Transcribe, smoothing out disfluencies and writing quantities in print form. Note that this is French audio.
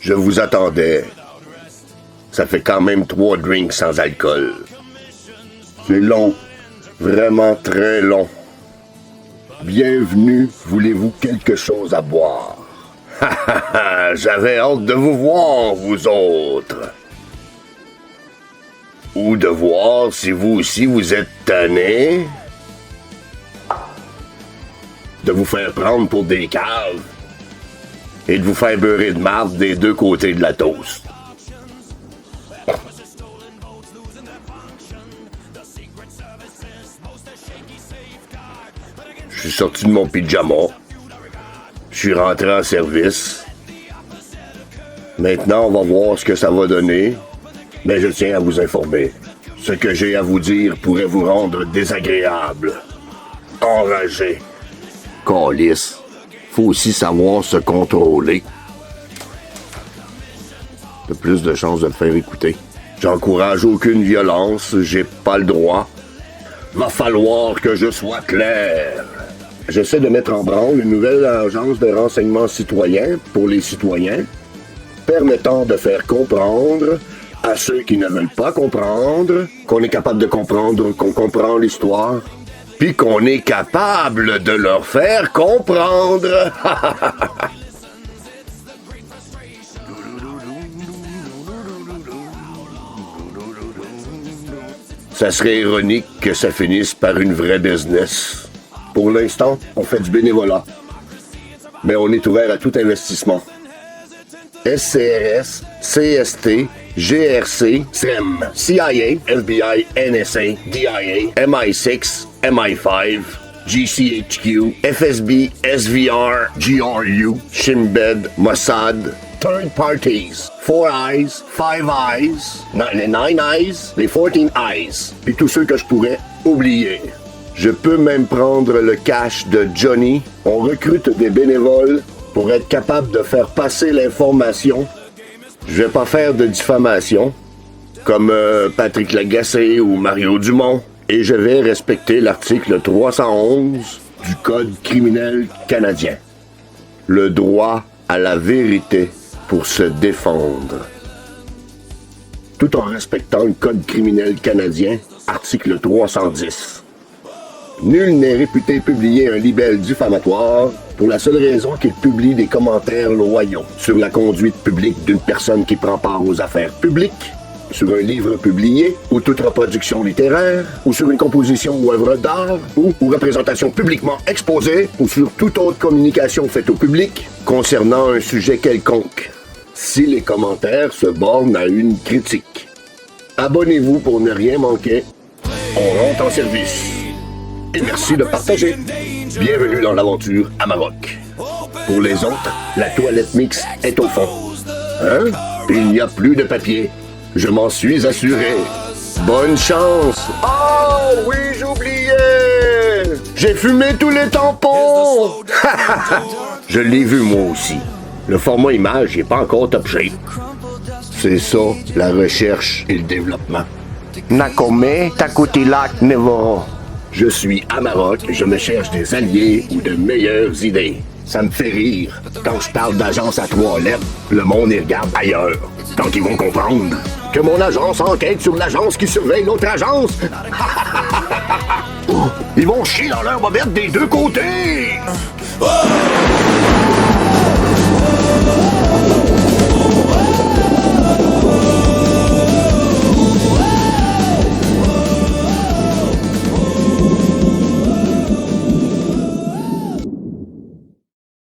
Je vous attendais. Ça fait quand même 3 drinks sans alcool. C'est long. Vraiment très long. Bienvenue, voulez-vous quelque chose à boire? J'avais hâte de vous voir, vous autres. Ou de voir si vous aussi vous êtes tannés. De vous faire prendre pour des caves. Et de vous faire beurrer de marde des deux côtés de la toast. Je suis sorti de mon pyjama. Je suis rentré en service. Maintenant, on va voir ce que ça va donner. Mais je tiens à vous informer. Ce que j'ai à vous dire pourrait vous rendre désagréable. Enragé. Câlisse. Faut aussi savoir se contrôler. T'as plus de chances de te faire écouter. J'encourage aucune violence, j'ai pas le droit. Va falloir que je sois clair. J'essaie de mettre en branle une nouvelle agence de renseignement citoyen pour les citoyens, permettant de faire comprendre à ceux qui ne veulent pas comprendre qu'on est capable de comprendre qu'on comprend l'histoire, puis qu'on est capable de leur faire comprendre. Ça serait ironique que ça finisse par une vraie business. Pour l'instant, on fait du bénévolat. Mais on est ouvert à tout investissement. SCRS, CST, GRC, SEM, CIA, FBI, NSA, DIA, MI6, MI5, GCHQ, FSB, SVR, GRU, Shin-Bet, Mossad, Third Parties, 4 Eyes, 5 Eyes, 9 Eyes, les 14 Eyes, puis tous ceux que je pourrais oublier. Je peux même prendre le cash de Johnny. On recrute des bénévoles pour être capable de faire passer l'information. Je vais pas faire de diffamation, comme Patrick Lagacé ou Mario Dumont. Et je vais respecter l'article 311 du Code criminel canadien. Le droit à la vérité pour se défendre. Tout en respectant le Code criminel canadien, article 310. Nul n'est réputé publier un libelle diffamatoire pour la seule raison qu'il publie des commentaires loyaux sur la conduite publique d'une personne qui prend part aux affaires publiques, sur un livre publié, ou toute reproduction littéraire, ou sur une composition ou œuvre d'art, ou représentation publiquement exposée, ou sur toute autre communication faite au public concernant un sujet quelconque, si les commentaires se bornent à une critique. Abonnez-vous pour ne rien manquer. On rentre en service. Et merci de partager. Bienvenue dans l'aventure à Maroc. Pour les autres, la toilette mixte est au fond. Hein? Il n'y a plus de papier. Je m'en suis assuré. Bonne chance. Oh oui, j'oubliais. J'ai fumé tous les tampons. Je l'ai vu moi aussi. Le format image n'est pas encore top shape. C'est ça, la recherche et le développement. Nakome Takutilak Nevo. Je suis à Maroc, je me cherche des alliés ou de meilleures idées. Ça me fait rire. Quand je parle d'agence à 3 lettres, le monde y regarde ailleurs. Tant qu'ils vont comprendre que mon agence enquête sur l'agence qui surveille l'autre agence. Ils vont chier dans leur bobette des deux côtés.